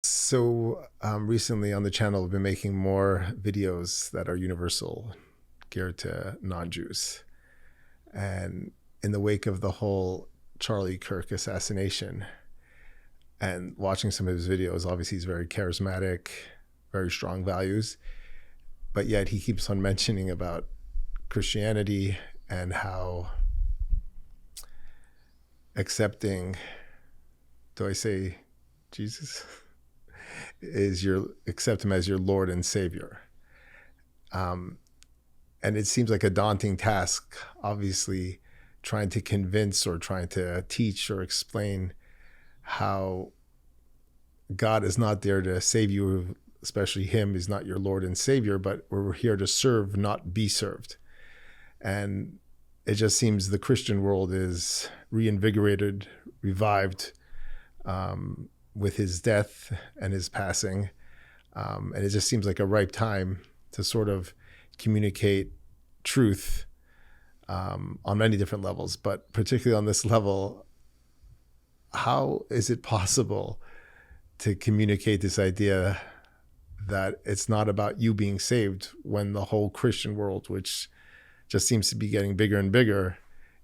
So recently on the channel, I've been making more videos that are universal, geared to non-Jews. And in the wake of the whole Charlie Kirk assassination and watching some of his videos, obviously he's very charismatic, very strong values, but yet he keeps on mentioning about Christianity and how accepting, do I say Jesus? Accept him as your Lord and Savior. And it seems like a daunting task, obviously, trying to convince or trying to teach or explain how God is not there to save you, especially him is not your Lord and Savior, but we're here to serve, not be served. And it just seems the Christian world is reinvigorated, revived with his death and his passing. And it just seems like a ripe time to sort of communicate truth on many different levels, but particularly on this level, how is it possible to communicate this idea that it's not about you being saved when the whole Christian world, which just seems to be getting bigger and bigger,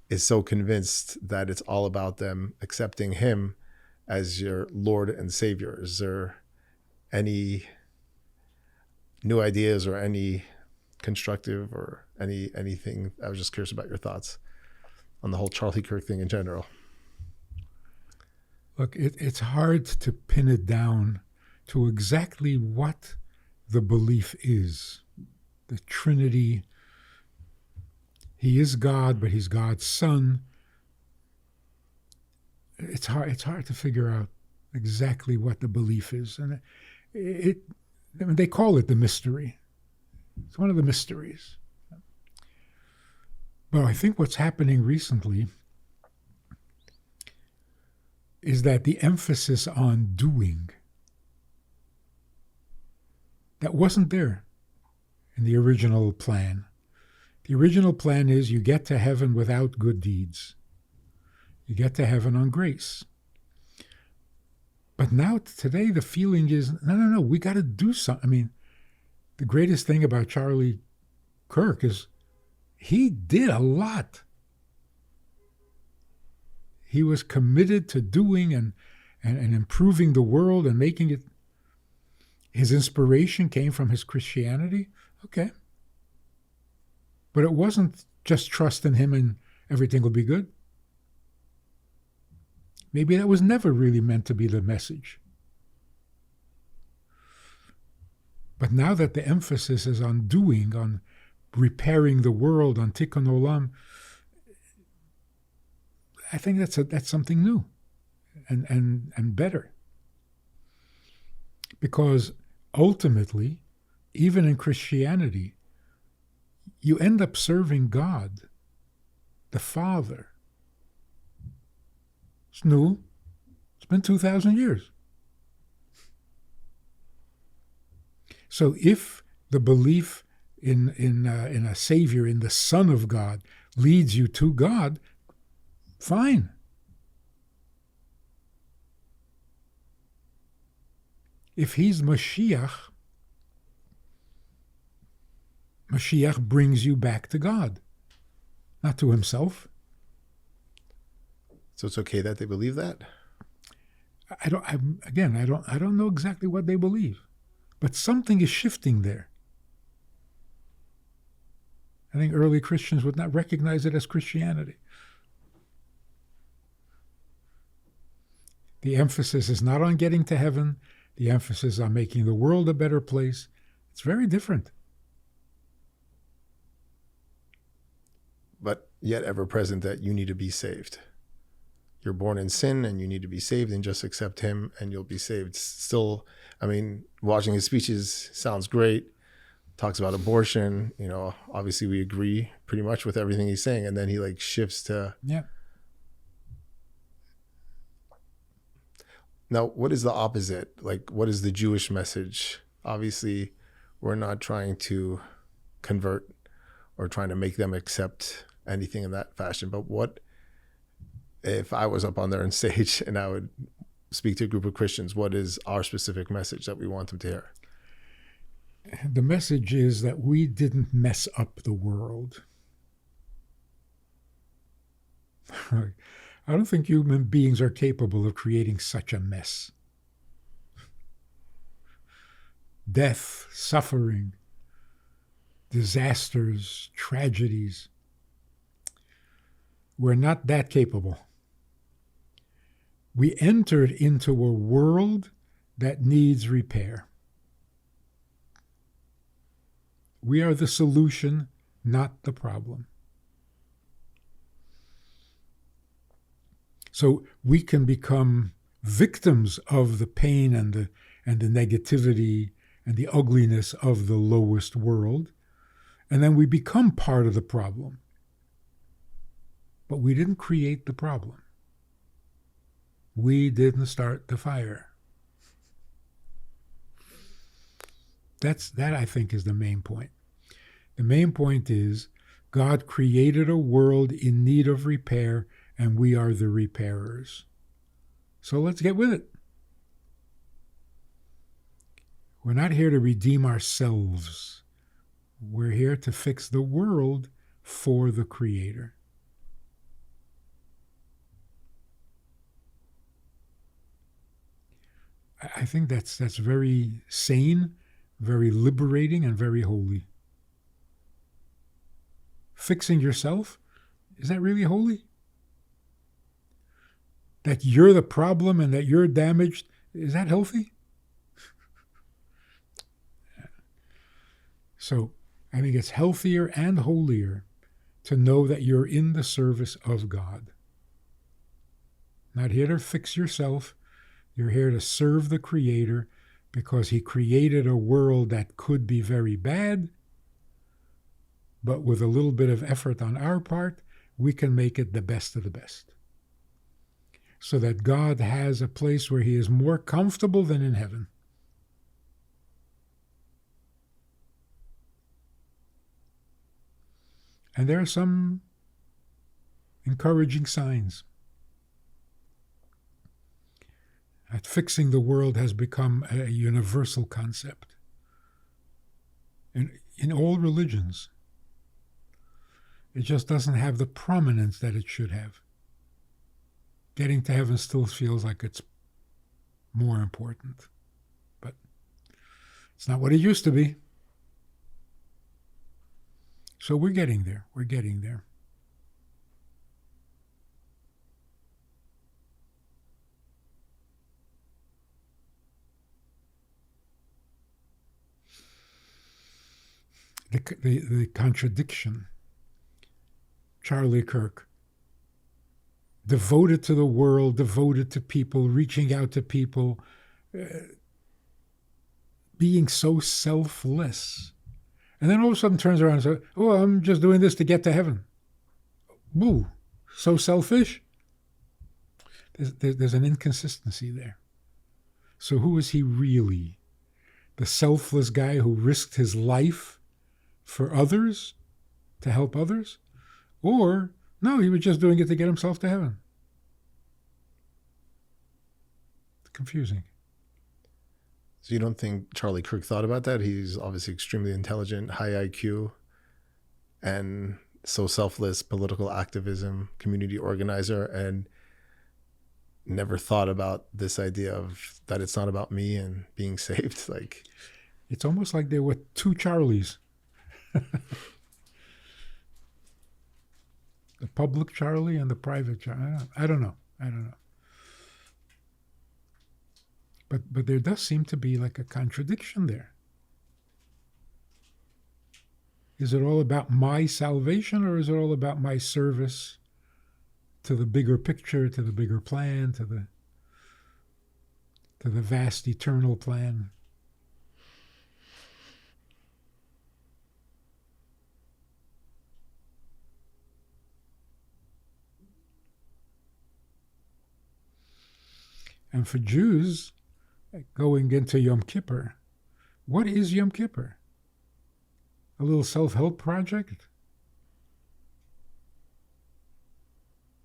is so convinced that it's all about them accepting him as your Lord and Savior? Is there any new ideas or any constructive or anything? I was just curious about your thoughts on the whole Charlie Kirk thing in general. Look, it's hard to pin it down to exactly what the belief is. The Trinity, he is God, but he's God's son. It's hard to figure out exactly what the belief is. And they call it the mystery. It's one of the mysteries. But I think what's happening recently is that the emphasis on doing, that wasn't there in the original plan. The original plan is you get to heaven without good deeds. You get to heaven on grace. But now, today, the feeling is, no, we got to do something. I mean, the greatest thing about Charlie Kirk is he did a lot. He was committed to doing and improving the world and making it. His inspiration came from his Christianity. Okay. But it wasn't just trust in him and everything will be good. Maybe that was never really meant to be the message. But now that the emphasis is on doing, on repairing the world, on tikkun olam, I think that's something new and better. Because ultimately, even in Christianity, you end up serving God, the Father. It's new. It's been 2,000 years. So if the belief in a Savior, in the Son of God, leads you to God, fine. If he's Mashiach, Mashiach brings you back to God, not to himself. So it's okay that they believe that? I don't know exactly what they believe, but something is shifting there. I think early Christians would not recognize it as Christianity. The emphasis is not on getting to heaven. The emphasis is on making the world a better place. It's very different. But yet ever present that you need to be saved. You're born in sin and you need to be saved, and just accept him and you'll be saved. Still, I mean, watching his speeches sounds great. Talks about abortion, obviously we agree pretty much with everything he's saying. And then he shifts to, yeah. Now, what is the opposite? What is the Jewish message? Obviously, we're not trying to convert or trying to make them accept anything in that fashion. But what if I was up on there on stage and I would speak to a group of Christians, what is our specific message that we want them to hear? The message is that we didn't mess up the world. I don't think human beings are capable of creating such a mess. Death, suffering, disasters, tragedies. We're not that capable. We entered into a world that needs repair. We are the solution, not the problem. So we can become victims of the pain and the negativity and the ugliness of the lowest world, and then we become part of the problem. But we didn't create the problem. We didn't start the fire. That, I think, is the main point. The main point is God created a world in need of repair, and we are the repairers. So let's get with it. We're not here to redeem ourselves. We're here to fix the world for the Creator. I think that's very sane, very liberating, and very holy. Fixing yourself, is that really holy? That you're the problem and that you're damaged, is that healthy? So I think it's healthier and holier to know that you're in the service of God. Not here to fix yourself. You're here to serve the Creator because He created a world that could be very bad, but with a little bit of effort on our part, we can make it the best of the best. So that God has a place where He is more comfortable than in heaven. And there are some encouraging signs that fixing the world has become a universal concept in all religions. It just doesn't have the prominence that it should have. Getting to heaven still feels like it's more important, but it's not what it used to be. So we're getting there. We're getting there. The contradiction. Charlie Kirk. Devoted to the world, devoted to people, reaching out to people, being so selfless. And then all of a sudden turns around and says, oh, I'm just doing this to get to heaven. Woo, so selfish? There's an inconsistency there. So who is he really? The selfless guy who risked his life for others, to help others? Or, no, he was just doing it to get himself to heaven. It's confusing. So you don't think Charlie Kirk thought about that? He's obviously extremely intelligent, high IQ, and so selfless, political activism, community organizer, and never thought about this idea of that it's not about me and being saved. Like, it's almost like there were two Charlies. The public Charlie and the private Charlie. I don't know. But there does seem to be like a contradiction there. Is it all about my salvation, or is it all about my service to the bigger picture, to the bigger plan, to the vast eternal plan? And for Jews, going into Yom Kippur, what is Yom Kippur? A little self-help project?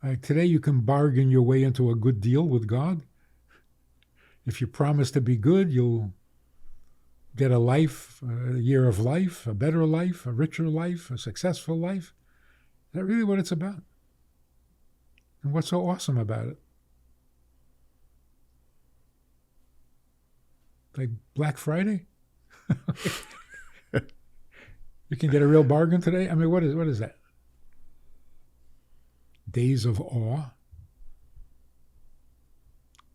Like today you can bargain your way into a good deal with God. If you promise to be good, you'll get a life, a year of life, a better life, a richer life, a successful life. Is that really what it's about? And what's so awesome about it? Like Black Friday? You can get a real bargain today? I mean, what is that? Days of awe?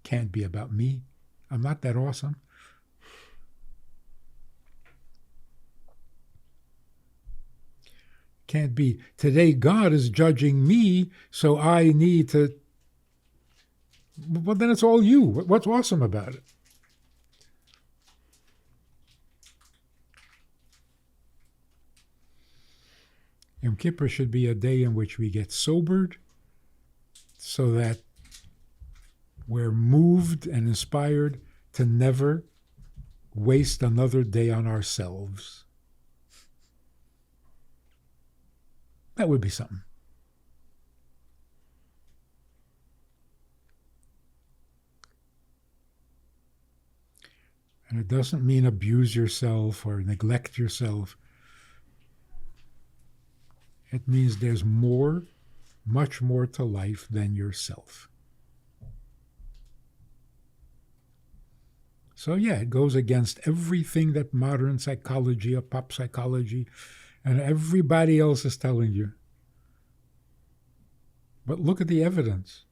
Can't be about me. I'm not that awesome. Can't be. Today God is judging me, so I need to... Well, then it's all you. What's awesome about it? Yom Kippur should be a day in which we get sobered so that we're moved and inspired to never waste another day on ourselves. That would be something. And it doesn't mean abuse yourself or neglect yourself. It means there's more, much more to life than yourself. So yeah, it goes against everything that modern psychology or pop psychology and everybody else is telling you. But look at the evidence.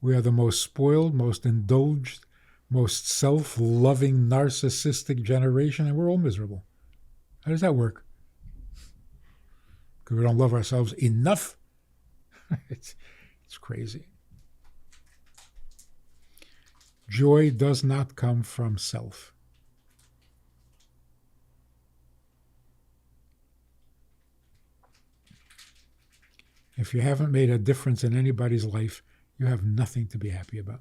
We are the most spoiled, most indulged, most self-loving, narcissistic generation, and we're all miserable. How does that work? Because we don't love ourselves enough? It's crazy. Joy does not come from self. If you haven't made a difference in anybody's life, you have nothing to be happy about.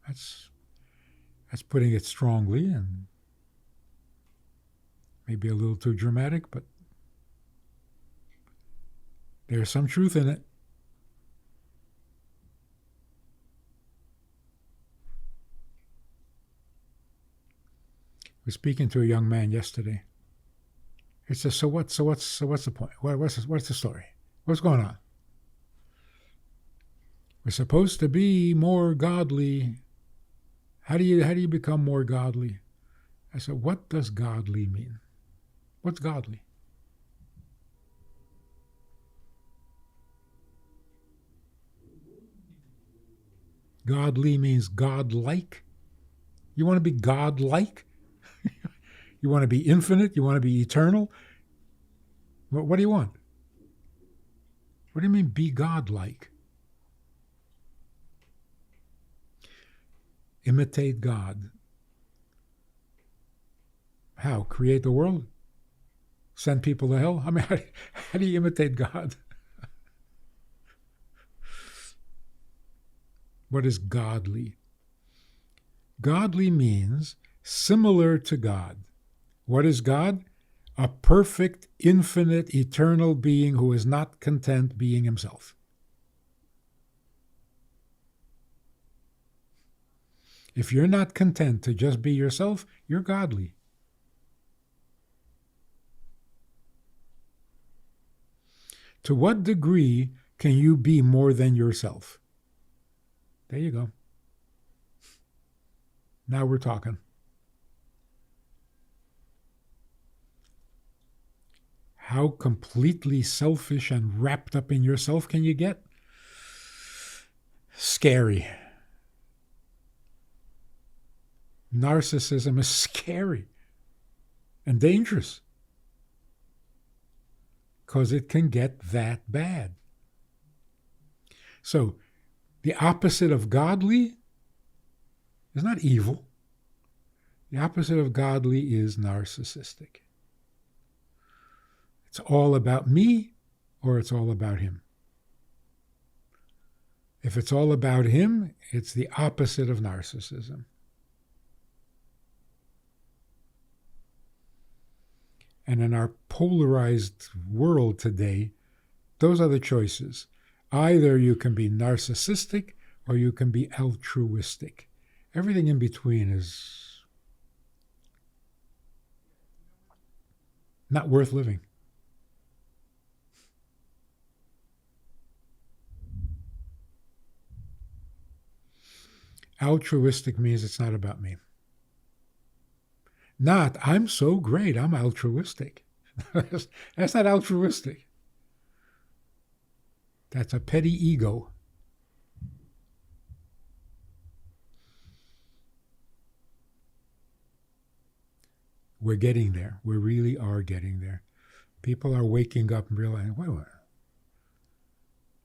That's putting it strongly and maybe a little too dramatic, but there's some truth in it. I was speaking to a young man yesterday. He says, so what's the point? What's the story? What's going on? We're supposed to be more godly. How do you become more godly? I said, what does godly mean? What's godly? Godly means godlike. You want to be godlike? You want to be infinite? You want to be eternal? What do you want? What do you mean be godlike? Imitate God. How? Create the world? Send people to hell? I mean, how do you imitate God? What is godly? Godly means similar to God. What is God? A perfect, infinite, eternal being who is not content being himself. If you're not content to just be yourself, you're godly. To what degree can you be more than yourself? There you go. Now we're talking. How completely selfish and wrapped up in yourself can you get? Scary. Narcissism is scary and dangerous because it can get that bad. So, the opposite of godly is not evil. The opposite of godly is narcissistic. It's all about me or it's all about him. If it's all about him, it's the opposite of narcissism. And in our polarized world today, Those are the choices. Either you can be narcissistic or you can be altruistic. Everything in between is not worth living. Altruistic means it's not about me. Not, I'm so great, I'm altruistic. That's not altruistic. That's a petty ego. We're getting there. We really are getting there. People are waking up and realizing, wait a minute.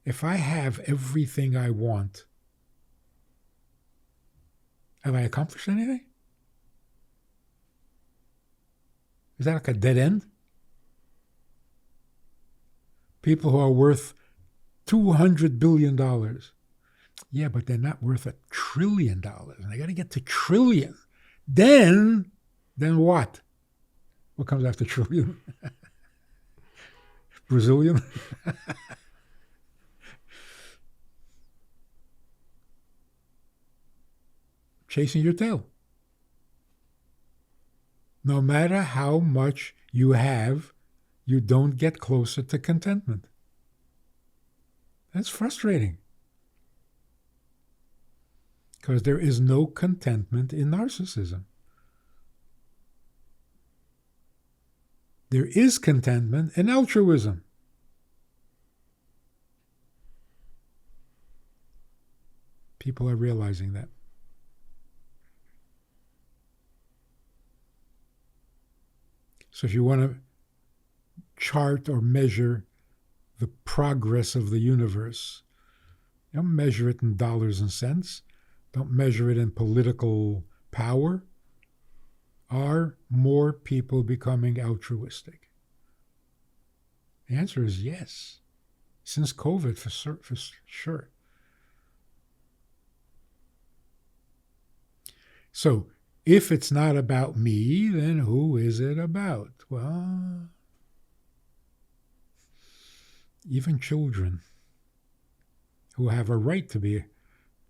If I have everything I want, have I accomplished anything? Is that like a dead end? People who are worth $200 billion. Yeah, but they're not worth $1 trillion. And they got to get to trillion. Then what? What comes after trillion? Brazilian? Chasing your tail. No matter how much you have, you don't get closer to contentment. That's frustrating. Because there is no contentment in narcissism. There is contentment in altruism. People are realizing that. So if you want to chart or measure the progress of the universe, don't measure it in dollars and cents. Don't measure it in political power. Are more people becoming altruistic? The answer is yes. Since COVID, for sure. So, if it's not about me, then who is it about? Well, even children who have a right to be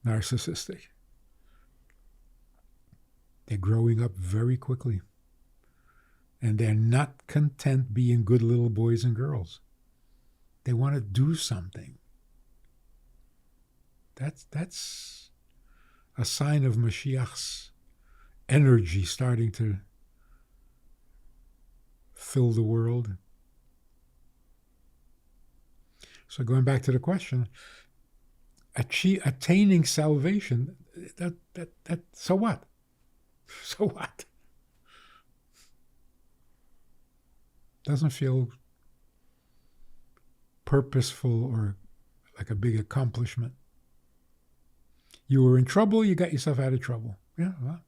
narcissistic. They're growing up very quickly. And they're not content being good little boys and girls. They want to do something. That's a sign of Mashiach's energy starting to fill the world. So going back to the question, attaining salvation, that so what? So what? Doesn't feel purposeful or like a big accomplishment. You were in trouble, you got yourself out of trouble. Yeah, well.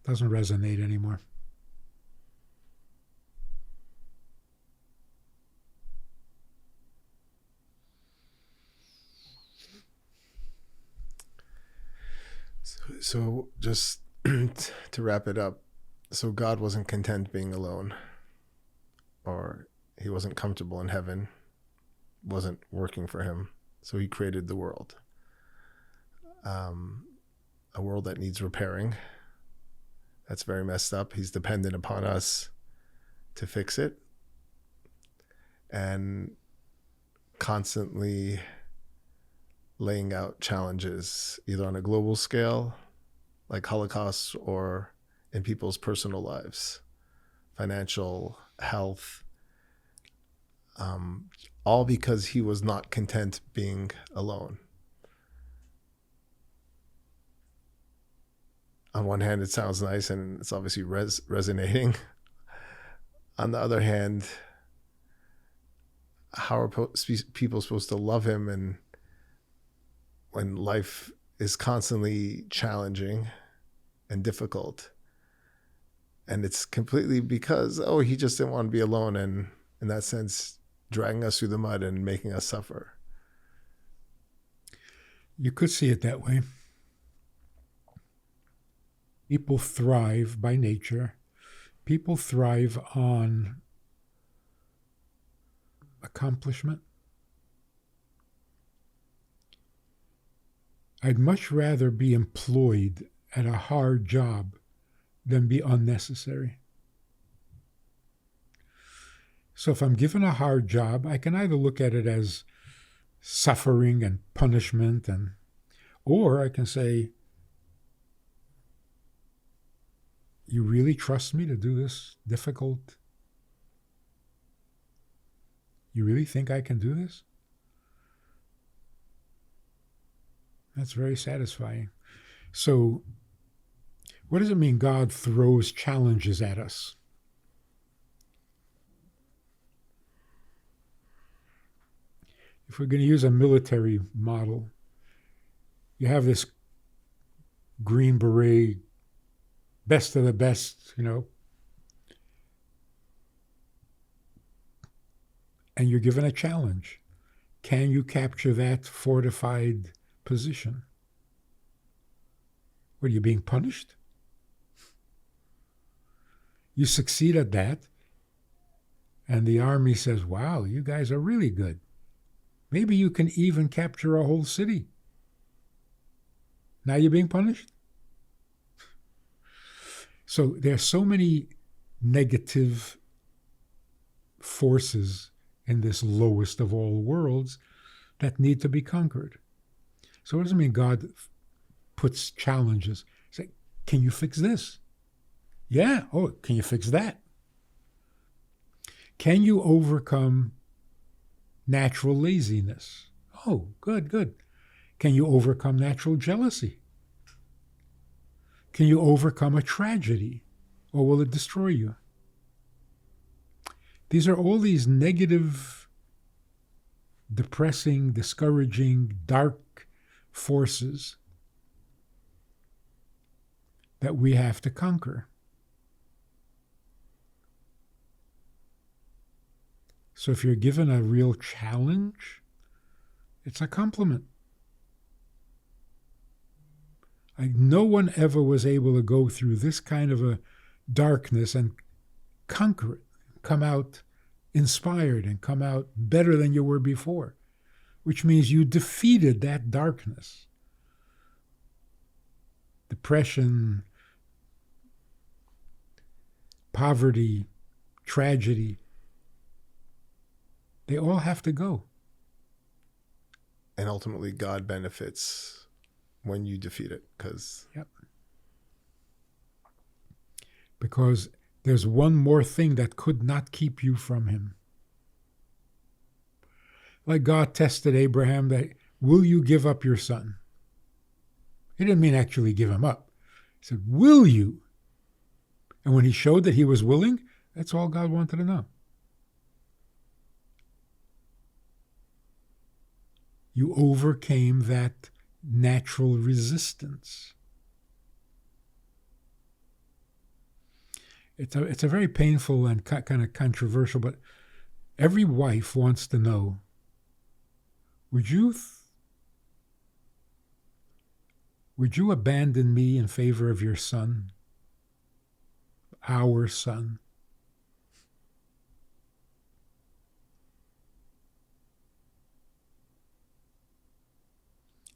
Doesn't resonate anymore. So just to wrap it up, so God wasn't content being alone, or he wasn't comfortable in heaven, wasn't working for him, so he created the world. A world that needs repairing. That's very messed up. He's dependent upon us to fix it, and constantly laying out challenges, either on a global scale, like Holocausts, or in people's personal lives, financial, health, all because he was not content being alone. On one hand, it sounds nice and it's obviously resonating. On the other hand, how are people supposed to love him and when life is constantly challenging and difficult? And it's completely because, he just didn't want to be alone, and in that sense, dragging us through the mud and making us suffer. You could see it that way. People thrive by nature. People thrive on accomplishment. I'd much rather be employed at a hard job than be unnecessary. So if I'm given a hard job, I can either look at it as suffering and punishment, or I can say, you really trust me to do this difficult? You really think I can do this? That's very satisfying. So, what does it mean God throws challenges at us? If we're going to use a military model, you have this Green Beret, best of the best, and you're given a challenge. Can you capture that fortified position? What, are you being punished? You succeed at that, and the army says, wow, you guys are really good. Maybe you can even capture a whole city. Now you're being punished? So there are so many negative forces in this lowest of all worlds that need to be conquered. So what does it mean God puts challenges? Say, can you fix this? Yeah. Oh, can you fix that? Can you overcome natural laziness? Oh, good, good. Can you overcome natural jealousy? Can you overcome a tragedy, or will it destroy you? These are all these negative, depressing, discouraging, dark forces that we have to conquer. So if you're given a real challenge, it's a compliment. No one ever was able to go through this kind of a darkness and conquer it, come out inspired and come out better than you were before, which means you defeated that darkness. Depression, poverty, tragedy, they all have to go. And ultimately, God benefits when you defeat it, because because there's one more thing that could not keep you from him. Like God tested Abraham, that will you give up your son? He didn't mean actually give him up. He said, will you? And when he showed that he was willing, that's all God wanted to know. You overcame that natural resistance. It's a very painful and kind of controversial, but every wife wants to know, would you abandon me in favor of your son, our son?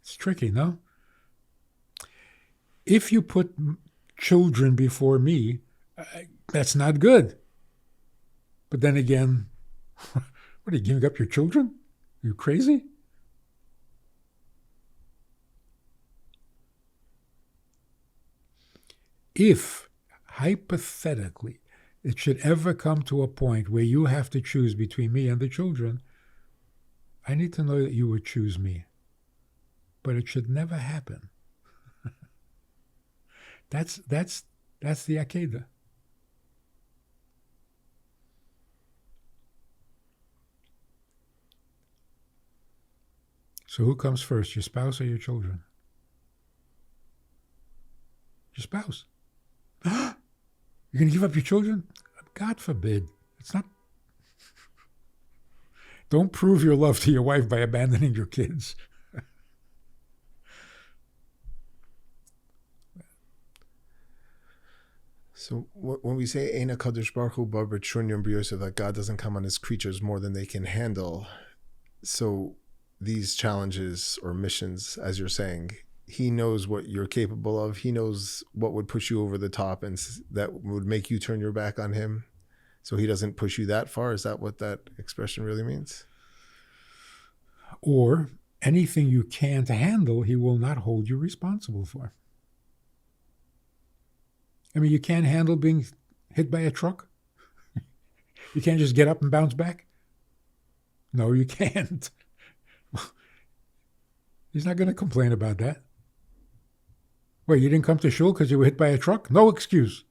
It's tricky, no? If you put children before me, that's not good. But then again, what, are you giving up your children? Are you crazy? If, hypothetically, it should ever come to a point where you have to choose between me and the children, I need to know that you would choose me. But it should never happen. That's the Akedah. So who comes first, your spouse or your children? Your spouse. You're going to give up your children? God forbid. It's not. Don't prove your love to your wife by abandoning your kids. So when we say Eina Kadosh Baruch Hu Bar B'Trunyam B'Yosef, that God doesn't come on his creatures more than they can handle, so these challenges or missions, as you're saying, he knows what you're capable of. He knows what would push you over the top and that would make you turn your back on him. So he doesn't push you that far. Is that what that expression really means? Or anything you can't handle, he will not hold you responsible for. I mean, you can't handle being hit by a truck? You can't just get up and bounce back? No, you can't. He's not going to complain about that. Wait, you didn't come to shul because you were hit by a truck? No excuse.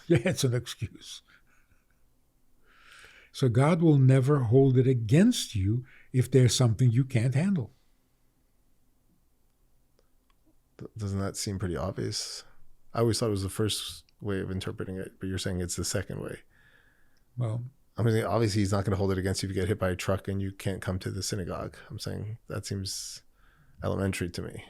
Yeah, it's an excuse. So God will never hold it against you if there's something you can't handle. Doesn't that seem pretty obvious? I always thought it was the first way of interpreting it, but you're saying it's the second way. Well, I mean, obviously he's not going to hold it against you if you get hit by a truck and you can't come to the synagogue. I'm saying that seems elementary to me.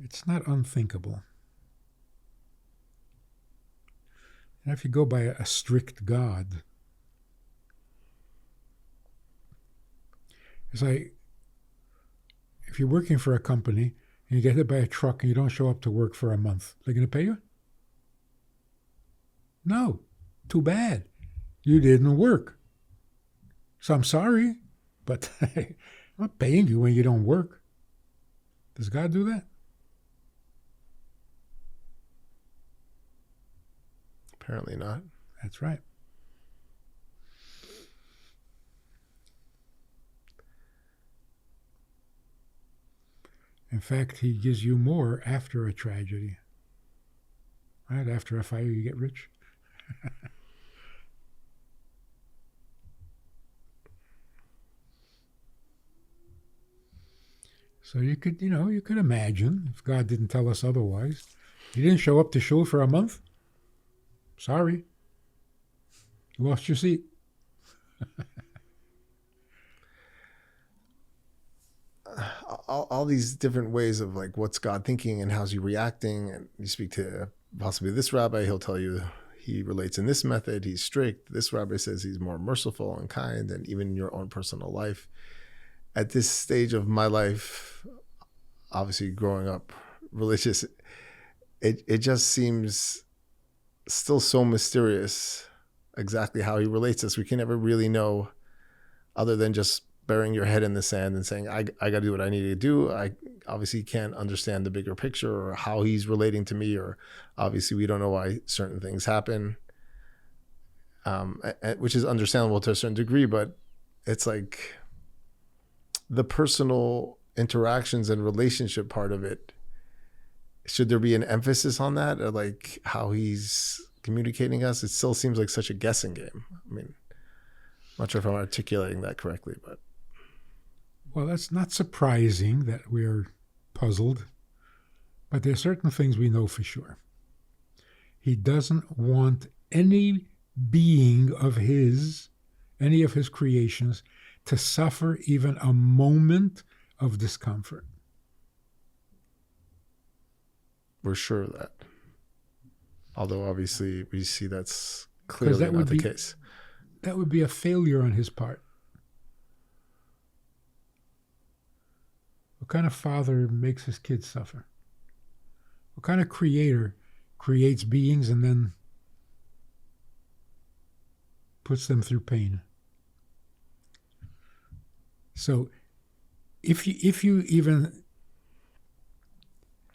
It's not unthinkable. And if you go by a strict God, it's like if you're working for a company and you get hit by a truck and you don't show up to work for a month, they're going to pay you? No. Too bad. You didn't work. So I'm sorry, but I'm not paying you when you don't work. Does God do that? Apparently not. That's right. In fact, he gives you more after a tragedy. Right? After a fire, you get rich. So you could imagine, if God didn't tell us otherwise, you didn't show up to shul for a month? Sorry. You lost your seat. All these different ways of like what's God thinking and how's he reacting, and you speak to possibly this rabbi, he'll tell you he relates in this method, he's strict. This rabbi says he's more merciful and kind, and even in your own personal life. At this stage of my life, obviously growing up religious, it just seems still so mysterious exactly how he relates to us. We can never really know, other than just burying your head in the sand and saying, I got to do what I need to do. I obviously can't understand the bigger picture or how he's relating to me, or obviously we don't know why certain things happen, which is understandable to a certain degree, but it's like the personal interactions and relationship part of it. Should there be an emphasis on that, or like how he's communicating us? It still seems like such a guessing game. I mean, I'm not sure if I'm articulating that correctly, but. Well, that's not surprising that we're puzzled, but there are certain things we know for sure. He doesn't want any being of his, any of his creations, to suffer even a moment of discomfort. We're sure of that. Although obviously we see that's clearly not the case. That would be a failure on his part. What kind of father makes his kids suffer? What kind of creator creates beings and then puts them through pain? So if you even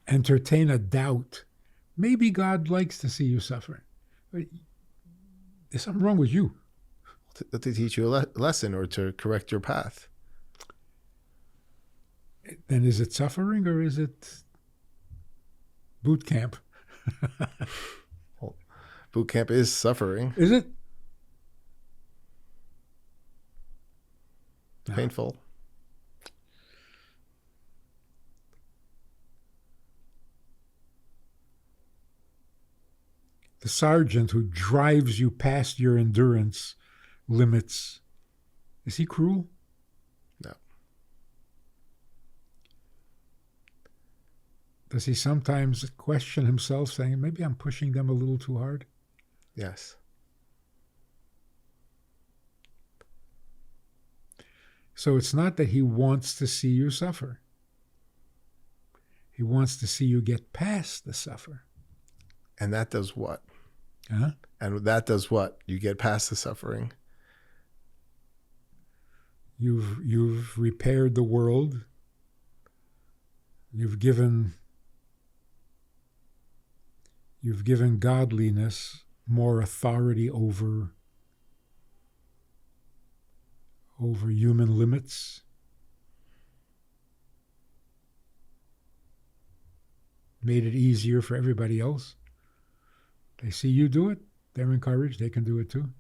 entertain a doubt, maybe God likes to see you suffer. There's something wrong with you. To teach you a lesson or to correct your path. Then is it suffering or is it boot camp? Well, boot camp is suffering. Is it? Painful. The sergeant who drives you past your endurance limits, is he cruel? No. Does he sometimes question himself, saying, maybe I'm pushing them a little too hard? Yes. So it's not that he wants to see you suffer. He wants to see you get past the suffer. And that does what? Huh? And that does what? You get past the suffering. You've repaired the world. You've given godliness more authority over human limits. Made it easier for everybody else. They see you do it, they're encouraged, they can do it too.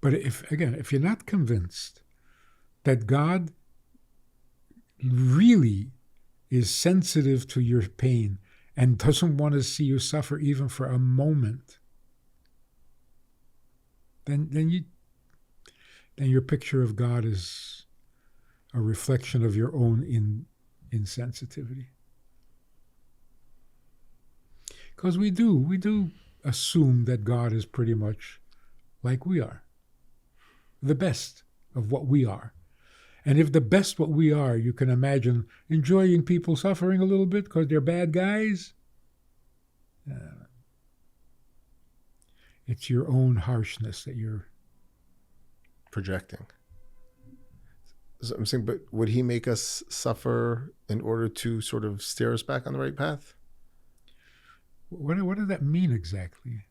But if you're not convinced that God really is sensitive to your pain and doesn't want to see you suffer even for a moment, then your picture of God is a reflection of your own insensitivity. Because we do assume that God is pretty much like we are, the best of what we are. And if the best what we are, you can imagine enjoying people suffering a little bit because they're bad guys. It's your own harshness that you're projecting. So I'm saying, but would he make us suffer in order to sort of steer us back on the right path? What does that mean exactly?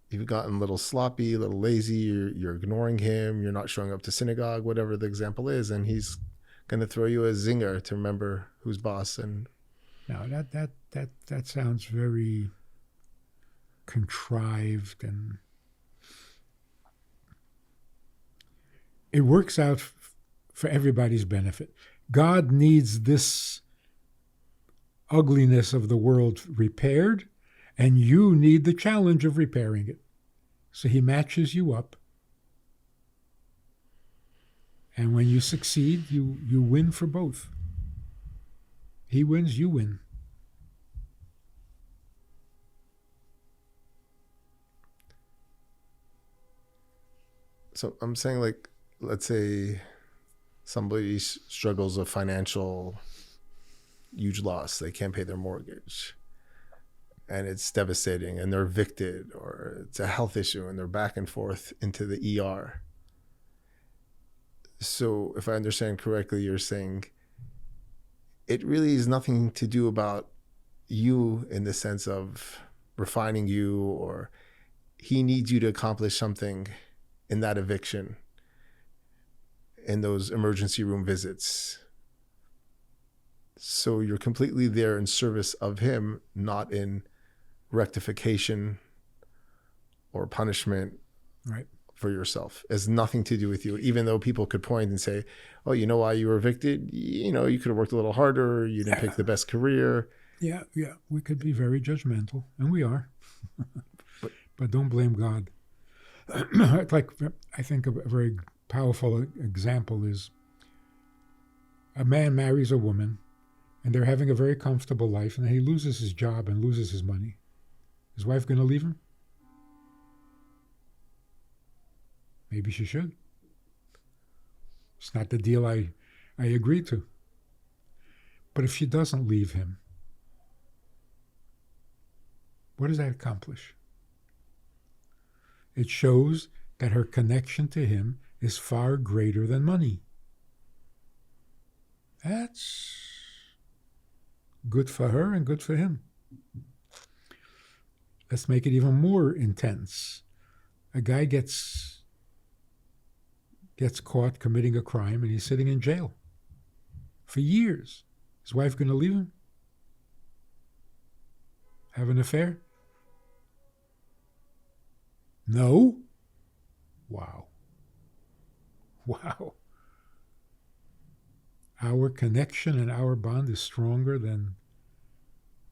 You've gotten a little sloppy, a little lazy, you're ignoring him, you're not showing up to synagogue, whatever the example is, and he's going to throw you a zinger to remember who's boss. And now that sounds very contrived, and it works out for everybody's benefit. God needs this ugliness of the world repaired, and you need the challenge of repairing it. So he matches you up. And when you succeed, you win for both. He wins, you win. So I'm saying, like, let's say somebody struggles with financial huge loss. They can't pay their mortgage. And it's devastating, and they're evicted, or it's a health issue, and they're back and forth into the ER. So if I understand correctly, you're saying it really is nothing to do about you in the sense of refining you, or he needs you to accomplish something in that eviction, in those emergency room visits. So you're completely there in service of him, not in rectification or punishment, right, for yourself. It has nothing to do with you, even though people could point and say, oh, you know why you were evicted? You know, you could have worked a little harder. You didn't pick the best career. Yeah. We could be very judgmental, and we are. But don't blame God. Like, I think a very powerful example is a man marries a woman, and they're having a very comfortable life, and then he loses his job and loses his money. His wife going to leave him? Maybe she should. It's not the deal I agreed to. But if she doesn't leave him, what does that accomplish? It shows that her connection to him is far greater than money. That's good for her and good for him. Let's make it even more intense. A guy gets caught committing a crime, and he's sitting in jail for years. His wife going to leave him? Have an affair? No? Wow. Our connection and our bond is stronger than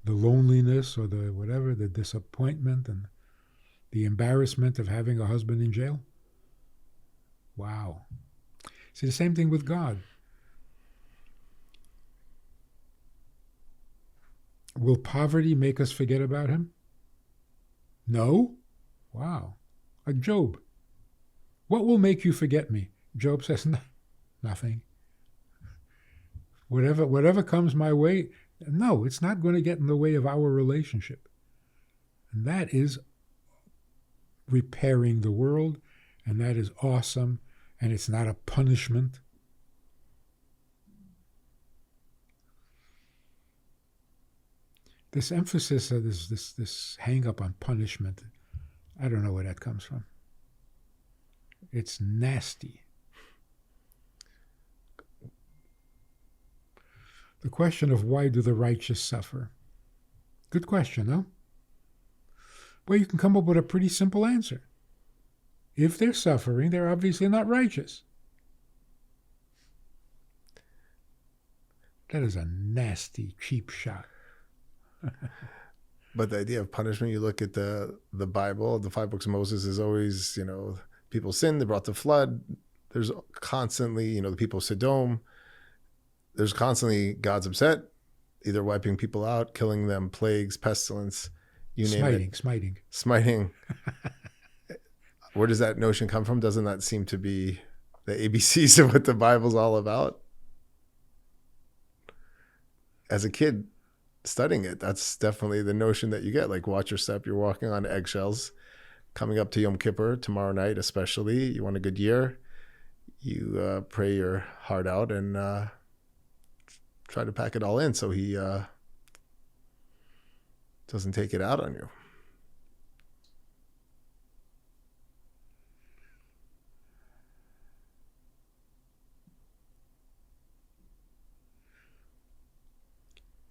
the loneliness or the whatever, the disappointment and the embarrassment of having a husband in jail. Wow. See, the same thing with God. Will poverty make us forget about him? No. Wow. Like Job. What will make you forget me? Job says, nothing. Whatever comes my way, no, it's not going to get in the way of our relationship. And that is repairing the world, and that is awesome, and it's not a punishment. This emphasis of this hang up on punishment, I don't know where that comes from. It's nasty. The question of why do the righteous suffer? Good question, no? Well, you can come up with a pretty simple answer. If they're suffering, they're obviously not righteous. That is a nasty, cheap shot. But the idea of punishment, you look at the Bible, the 5 books of Moses is always, people sinned, they brought the flood. There's constantly, the people of Sodom. There's constantly God's upset, either wiping people out, killing them, plagues, pestilence, you name it. Smiting. Where does that notion come from? Doesn't that seem to be the ABCs of what the Bible's all about? As a kid studying it, that's definitely the notion that you get. Like, watch your step. You're walking on eggshells. Coming up to Yom Kippur, tomorrow night especially, you want a good year. You pray your heart out and try to pack it all in so he doesn't take it out on you.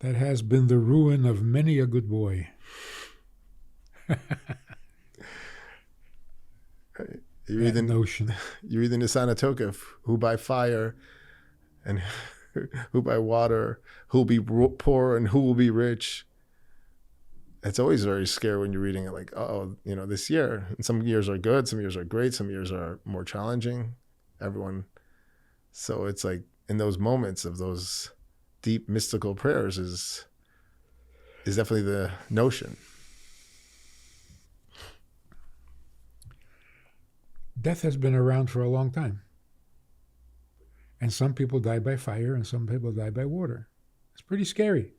That has been the ruin of many a good boy. You're reading the Sanatoka, who by fire and who by water, who will be poor and who will be rich. It's always very scary when you're reading it, like, this year. And some years are good, some years are great, some years are more challenging. So it's like in those moments of those deep mystical prayers is definitely the notion. Death has been around for a long time. And some people die by fire and some people die by water. It's pretty scary.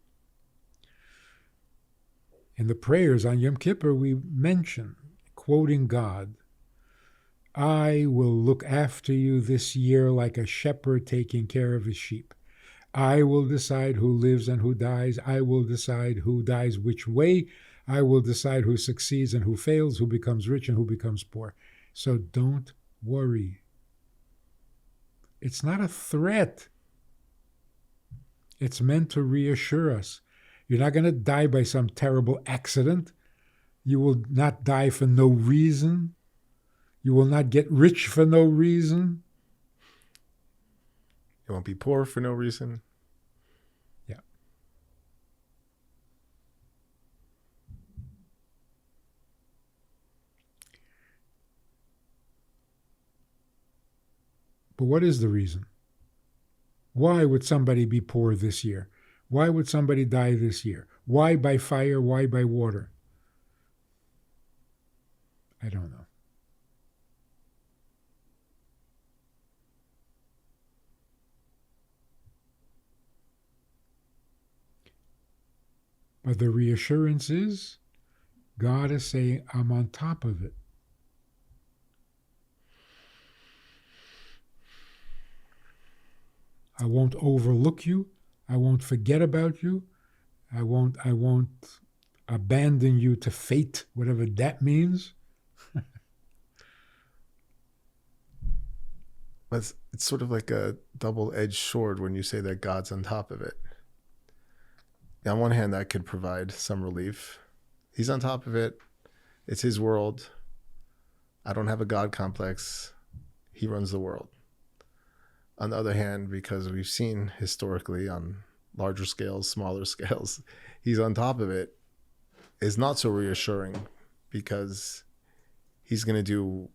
In the prayers on Yom Kippur, we mention, quoting God, I will look after you this year like a shepherd taking care of his sheep. I will decide who lives and who dies. I will decide who dies which way. I will decide who succeeds and who fails, who becomes rich and who becomes poor. So don't worry. It's not a threat. It's meant to reassure us. You're not going to die by some terrible accident. You will not die for no reason. You will not get rich for no reason. You won't be poor for no reason. Yeah. But what is the reason? Why would somebody be poor this year? Why would somebody die this year? Why by fire? Why by water? I don't know. But the reassurance is, God is saying, I'm on top of it. I won't overlook you. I won't forget about you. I won't abandon you to fate, whatever that means. It's sort of like a double-edged sword when you say that God's on top of it. On one hand, that could provide some relief. He's on top of it. It's his world. I don't have a God complex. He runs the world. On the other hand, because we've seen historically on larger scales, smaller scales, he's on top of it, is not so reassuring, because he's going to do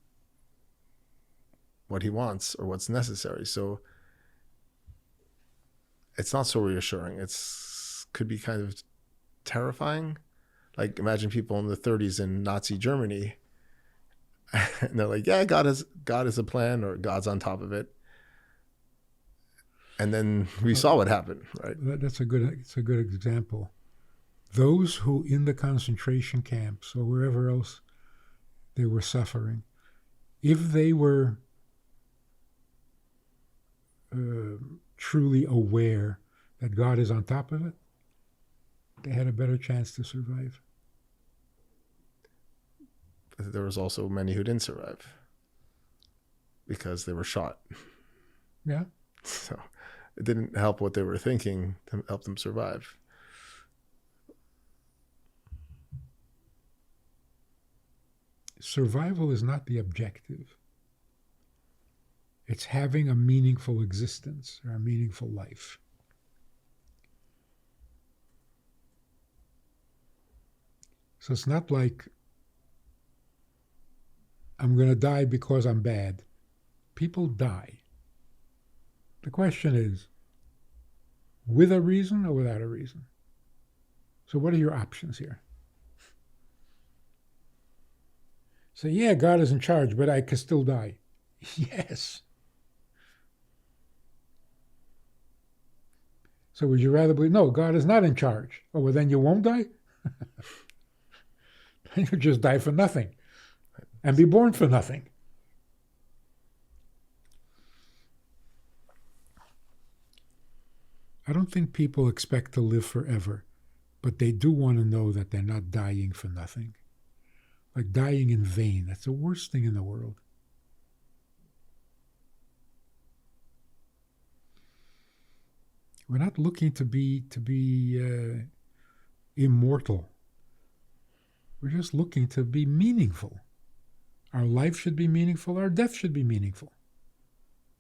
what he wants or what's necessary. So it's not so reassuring. It's could be kind of terrifying. Like, imagine people in the 30s in Nazi Germany, and they're like, yeah, God is a plan, or God's on top of it. And then we saw what happened, right? It's a good example. Those who in the concentration camps or wherever else they were suffering, if they were truly aware that God is on top of it, they had a better chance to survive. There was also many who didn't survive because they were shot. Yeah. So it didn't help what they were thinking to help them survive. Survival is not the objective. It's having a meaningful existence or a meaningful life. So it's not like I'm going to die because I'm bad. People die. The question is, with a reason or without a reason? So what are your options here? So yeah, God is in charge, but I can still die. Yes. So would you rather believe, no, God is not in charge? Oh, well, then you won't die? You'll just die for nothing and be born for nothing. I don't think people expect to live forever, but they do want to know that they're not dying for nothing. Like dying in vain. That's the worst thing in the world. We're not looking to be immortal. We're just looking to be meaningful. Our life should be meaningful. Our death should be meaningful.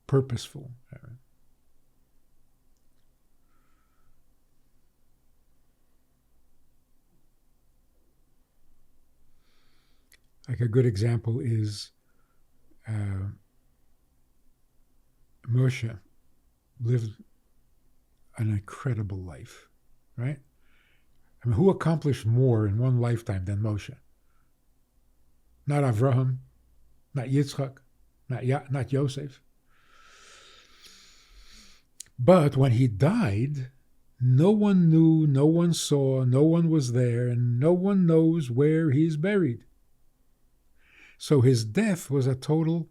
Purposeful. Like a good example is Moshe lived an incredible life, right? I mean, who accomplished more in one lifetime than Moshe? Not Avraham, not Yitzchak, not Yosef. But when he died, no one knew, no one saw, no one was there, and no one knows where he's buried. So his death was a total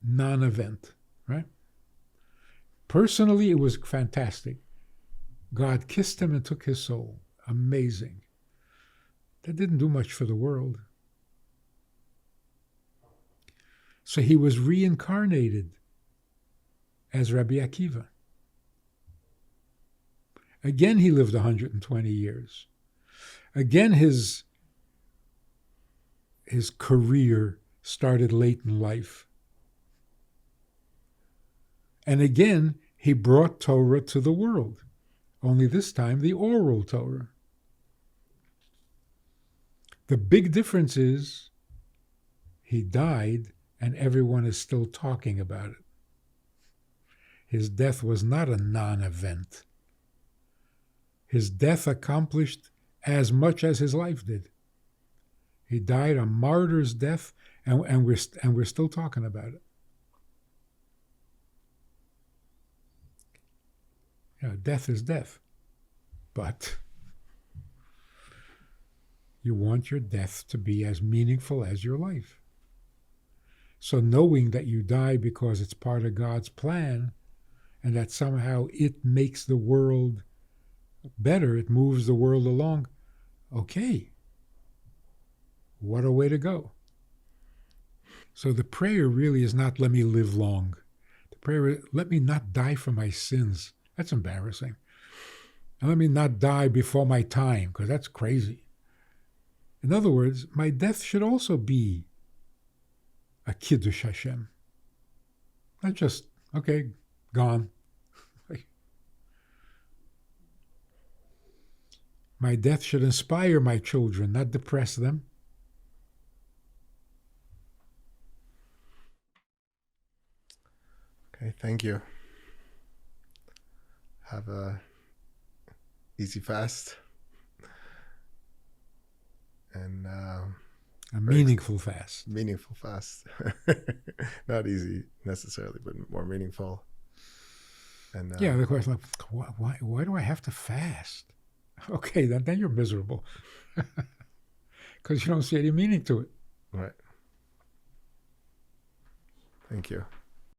non-event, right? Personally, it was fantastic. God kissed him and took his soul. Amazing. That didn't do much for the world. So he was reincarnated as Rabbi Akiva. Again, he lived 120 years. Again, his career started late in life. And again, he brought Torah to the world, only this time the oral Torah. The big difference is he died and everyone is still talking about it. His death was not a non-event. His death accomplished as much as his life did. He died a martyr's death, and we're still talking about it. You know, death is death, but you want your death to be as meaningful as your life. So knowing that you die because it's part of God's plan, and that somehow it makes the world better, it moves the world along, okay. What a way to go. So the prayer really is not, let me live long. The prayer is, let me not die for my sins. That's embarrassing. And let me not die before my time, because that's crazy. In other words, my death should also be a Kiddush Hashem. Not just, okay, gone. My death should inspire my children, not depress them. Okay, thank you. Have a easy fast and A meaningful fast. meaningful fast. Not easy necessarily, but more meaningful. And Yeah, the question, like, why do I have to fast? Okay, then you're miserable because you don't see any meaning to it. right. Thank you.